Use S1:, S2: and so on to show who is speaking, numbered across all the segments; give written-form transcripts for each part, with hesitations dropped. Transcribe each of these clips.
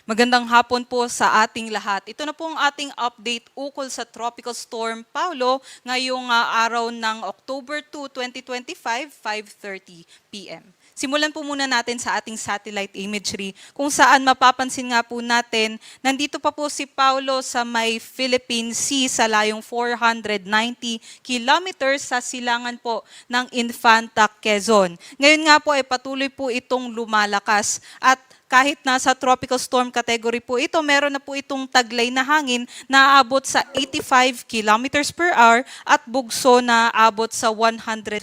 S1: Magandang hapon po sa ating lahat. Ito na po ang ating update ukol sa Tropical Storm Paulo ngayong araw ng October 2, 2025, 5:30 p.m. Simulan po muna natin sa ating satellite imagery kung saan mapapansin nga po natin, nandito pa po si Paulo sa may Philippine Sea sa layong 490 kilometers sa silangan po ng Infanta, Quezon. Ngayon nga po ay patuloy po itong lumalakas at kahit nasa tropical storm category po ito, meron na po itong taglay na hangin na aabot sa 85 kilometers per hour at bugso na aabot sa 105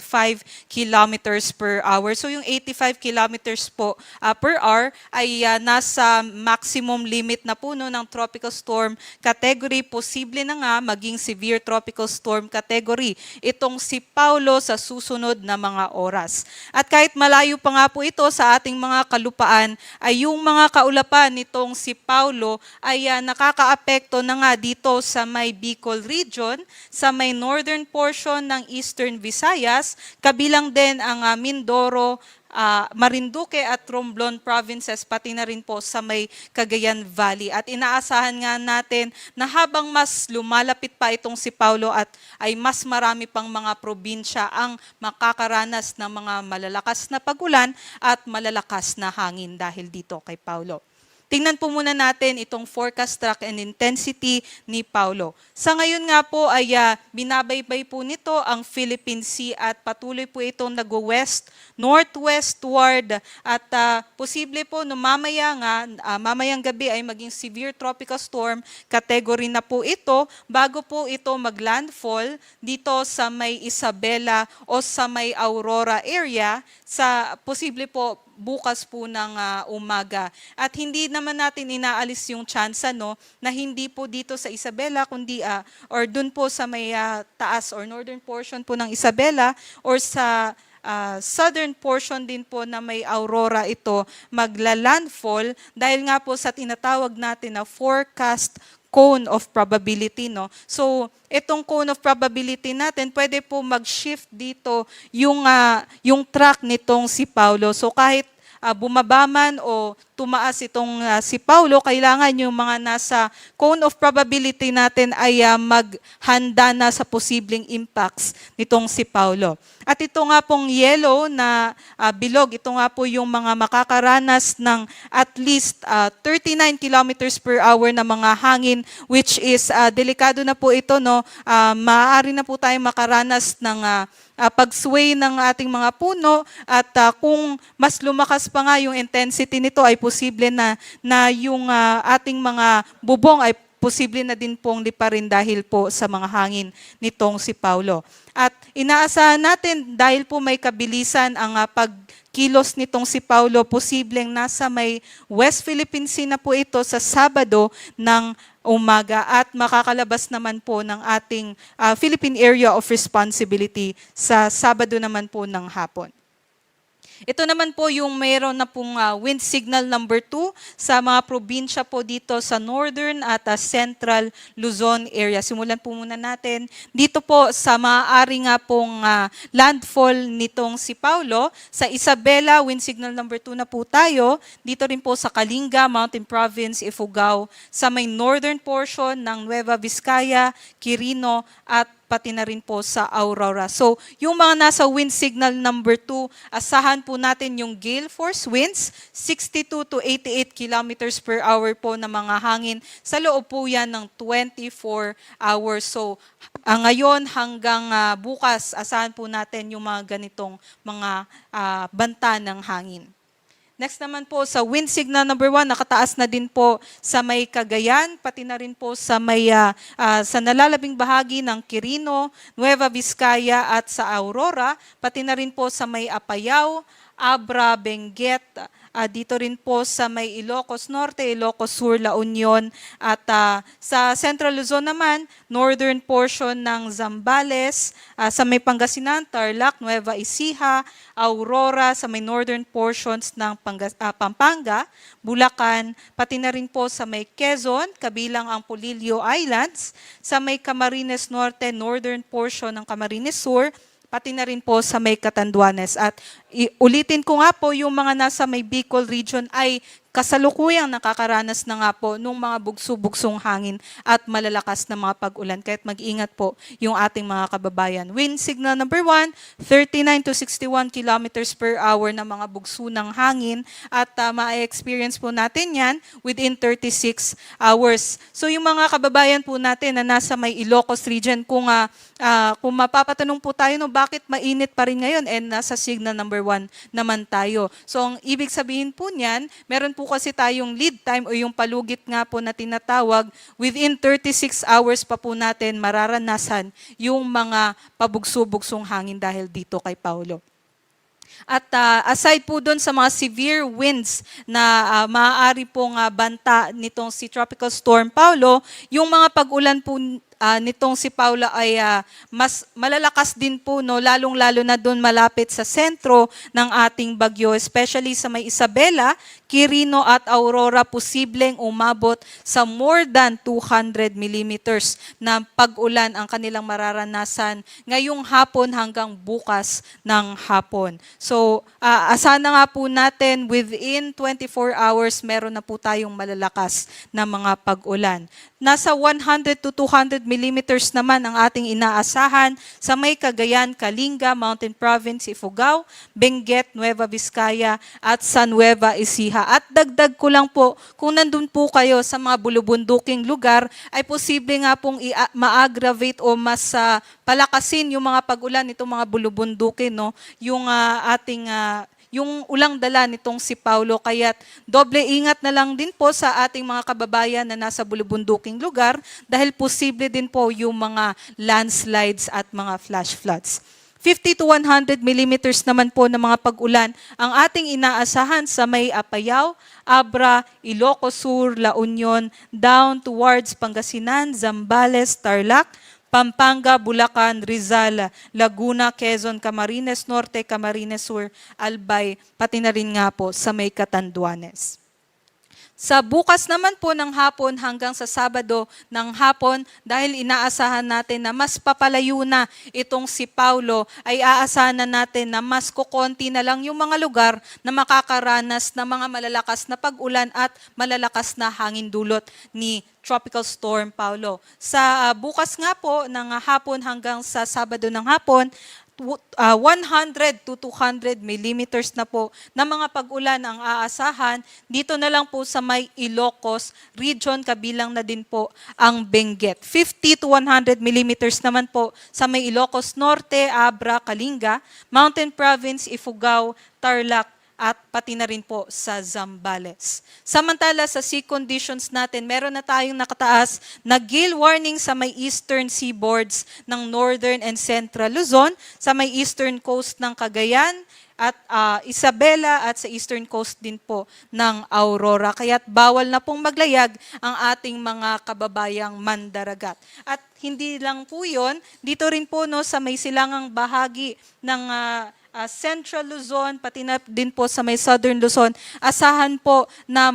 S1: kilometers per hour. So yung 85 kilometers po per hour ay nasa maximum limit na po no, ng tropical storm category. Posible na nga maging severe tropical storm category itong si Paulo sa susunod na mga oras. At kahit malayo pa nga po ito sa ating mga kalupaan, ay yung mga kaulapan nitong si Paulo ay nakakaapekto na nga dito sa may Bicol region, sa may northern portion ng Eastern Visayas, kabilang din ang Mindoro, Marinduque at Romblon provinces, pati na rin po sa may Cagayan Valley. At inaasahan nga natin na habang mas lumalapit pa itong si Paulo at ay mas marami pang mga probinsya ang makakaranas ng mga malalakas na pagulan at malalakas na hangin dahil dito kay Paulo. Tingnan po muna natin itong forecast track and intensity ni Paulo. Sa ngayon nga po ay binabaybay po nito ang Philippine Sea at patuloy po itong nag-west, northwestward at posible po no mamayang gabi ay maging severe tropical storm category na po ito bago po ito maglandfall dito sa may Isabela o sa may Aurora area sa posible po bukas po ng umaga. At hindi naman natin inaalis yung tsansa na hindi po dito sa Isabela kundi or dun po sa may taas or northern portion po ng Isabela or sa southern portion din po na may Aurora ito magla-landfall dahil nga po sa tinatawag natin na forecast cone of probability, no? So, itong cone of probability natin, pwede po mag-shift dito yung track nitong si Paulo. So, kahit bumaba man o tumaas itong si Paulo, kailangan yung mga nasa cone of probability natin ay maghanda na sa posibleng impacts nitong si Paulo. At ito nga pong yellow na bilog, ito nga po yung mga makakaranas ng at least 39 kilometers per hour na mga hangin, which is delikado na po ito, no? Maaari na po tayong makaranas ng pag-sway ng ating mga puno at kung mas lumakas pa nga yung intensity nito ay posible na yung ating mga bubong ay posible na din pong liparin dahil po sa mga hangin nitong si Paulo. At inaasahan natin dahil po may kabilisan ang pagkilos nitong si Paulo, posibleng nasa may West Philippine Sea na po ito sa Sabado ng umaga at makakalabas naman po ng ating Philippine Area of Responsibility sa Sabado naman po ng hapon. Ito naman po yung mayroon na pong wind signal number 2 sa mga probinsya po dito sa northern at central Luzon area. Simulan po muna natin dito po sa maaari nga pong landfall nitong si Paulo. Sa Isabela, wind signal number 2 na po tayo. Dito rin po sa Kalinga, Mountain Province, Ifugao, sa may northern portion ng Nueva Vizcaya, Quirino at pati na rin po sa Aurora. So, yung mga nasa wind signal number 2, asahan po natin yung gale force winds, 62 to 88 kilometers per hour po na mga hangin. Sa loob po yan ng 24 hours. So, ngayon hanggang bukas, asahan po natin yung mga ganitong mga banta ng hangin. Next naman po sa wind signal number 1, nakataas na din po sa may Cagayan, pati na rin po sa may sa nalalabing bahagi ng Quirino, Nueva Vizcaya at sa Aurora, pati na rin po sa may Apayao, Abra, Benguet, dito rin po sa may Ilocos Norte, Ilocos Sur, La Union at sa Central Luzon naman, northern portion ng Zambales, sa may Pangasinan, Tarlac, Nueva Ecija, Aurora, sa may northern portions ng Pampanga, Bulacan, pati na rin po sa may Quezon, kabilang ang Polillo Islands, sa may Camarines Norte, northern portion ng Camarines Sur, pati na rin po sa may Catanduanes. At ulitin ko nga po, yung mga nasa may Bicol region ay kasalukuyang nakakaranas na nga po ng mga bugso-bugsong hangin at malalakas na mga pag-ulan. Kaya't mag-ingat po yung ating mga kababayan. Wind signal number 1, 39 to 61 kilometers per hour na mga bugso ng hangin at ma-experience po natin yan within 36 hours. So yung mga kababayan po natin na nasa may Ilocos region, kung mapapatanong po tayo, no, bakit mainit pa rin ngayon, and nasa signal number 1 naman tayo. So ang ibig sabihin po niyan, meron po kasi tayong lead time o yung palugit nga po na tinatawag, within 36 hours pa po natin mararanasan yung mga pabugso-bugsong hangin dahil dito kay Paulo. At aside po doon sa mga severe winds na maaari pong banta nitong si Tropical Storm Paulo, yung mga pag-ulan po nitong si Paula ay mas malalakas din po, no, lalong-lalo na doon malapit sa sentro ng ating bagyo, especially sa may Isabela, Quirino at Aurora, posibleng umabot sa more than 200 millimeters na pag-ulan ang kanilang mararanasan ngayong hapon hanggang bukas ng hapon. So, asahan na nga po natin within 24 hours meron na po tayong malalakas na mga pag-ulan. Nasa 100 to 200 millimeters naman ang ating inaasahan sa may Cagayan, Kalinga, Mountain Province, Ifugao, Benguet, Nueva Vizcaya at San Nueva Ecija. At dagdag ko lang po, kung nandun po kayo sa mga bulubunduking lugar, ay posible nga pong ma-aggravate o mas palakasin yung mga pag-ulan nitong mga bulubundukin, no? Yung yung ulang dala nitong si Paulo. Kaya't doble ingat na lang din po sa ating mga kababayan na nasa bulubunduking lugar dahil posible din po yung mga landslides at mga flash floods. 50 to 100 millimeters naman po ng mga pag-ulan ang ating inaasahan sa may Apayao, Abra, Ilocos Sur, La Union, down towards Pangasinan, Zambales, Tarlac, Pampanga, Bulacan, Rizal, Laguna, Quezon, Camarines Norte, Camarines Sur, Albay, pati na rin nga po sa may Catanduanes. Sa bukas naman po ng hapon hanggang sa Sabado ng hapon, dahil inaasahan natin na mas papalayo na itong si Paulo, ay aasahan na natin na mas kukonti na lang yung mga lugar na makakaranas ng mga malalakas na pag-ulan at malalakas na hangin dulot ni Tropical Storm Paulo. Sa bukas nga po ng hapon hanggang sa Sabado ng hapon, 100 to 200 millimeters na po na mga pag-ulan ang aasahan. Dito na lang po sa may Ilocos region, kabilang na din po ang Benguet. 50 to 100 millimeters naman po sa may Ilocos Norte, Abra, Kalinga, Mountain Province, Ifugao, Tarlac, at pati na rin po sa Zambales. Samantala sa sea conditions natin, meron na tayong nakataas na gale warning sa may eastern seaboards ng northern and central Luzon, sa may eastern coast ng Cagayan at Isabela at sa eastern coast din po ng Aurora. Kaya't bawal na pong maglayag ang ating mga kababayang mandaragat. At hindi lang po yun, dito rin po, no, sa may silangang bahagi ng Central Luzon, pati na din po sa may Southern Luzon, asahan po na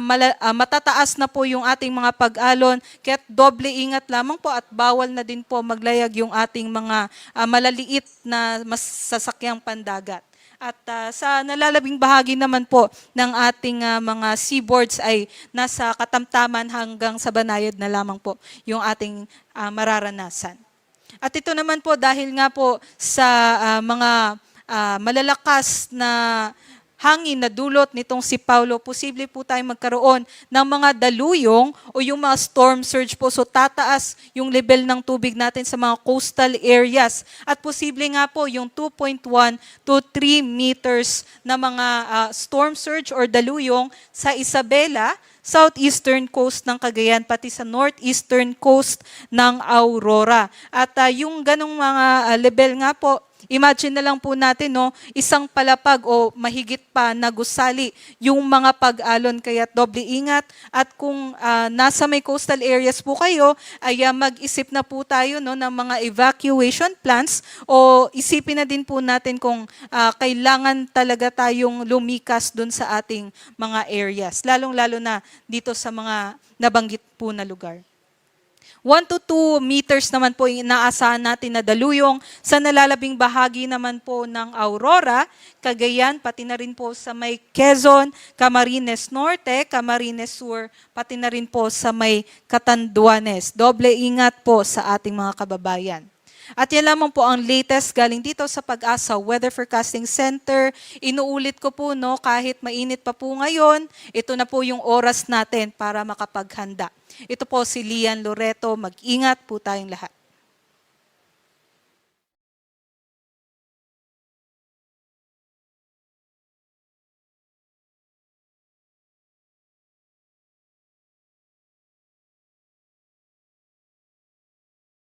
S1: matataas na po yung ating mga pag-alon, kaya't doble ingat lamang po at bawal na din po maglayag yung ating mga malaliit na sasakyang pandagat. At sa nalalabing bahagi naman po ng ating mga seaboards ay nasa katamtaman hanggang sa banayad na lamang po yung ating mararanasan. At ito naman po dahil nga po sa mga malalakas na hangin na dulot nitong si Paulo, posible po tayong magkaroon ng mga daluyong o yung mga storm surge po. So tataas yung level ng tubig natin sa mga coastal areas. At posible nga po yung 2.1 to 3 meters na mga storm surge or daluyong sa Isabela, southeastern coast ng Cagayan, pati sa northeastern coast ng Aurora. At yung ganong mga level nga po, imagine na lang po natin, no, isang palapag o mahigit pa na gusali yung mga pag-alon, kaya doble ingat. At kung nasa may coastal areas po kayo, ay mag-isip na po tayo, no, ng mga evacuation plans o isipin na din po natin kung kailangan talaga tayong lumikas dun sa ating mga areas, lalong-lalo na dito sa mga nabanggit po na lugar. 1 to 2 meters naman po yung inaasahan natin na daluyong sa nalalabing bahagi naman po ng Aurora, Cagayan, pati na rin po sa may Quezon, Camarines Norte, Camarines Sur, pati na rin po sa may Catanduanes. Doble ingat po sa ating mga kababayan. At yan lamang po ang latest galing dito sa Pag-asa Weather Forecasting Center. Inuulit ko po, no, kahit mainit pa po ngayon, ito na po yung oras natin para makapaghanda. Ito po si Lian Loreto. Mag-ingat po tayong lahat.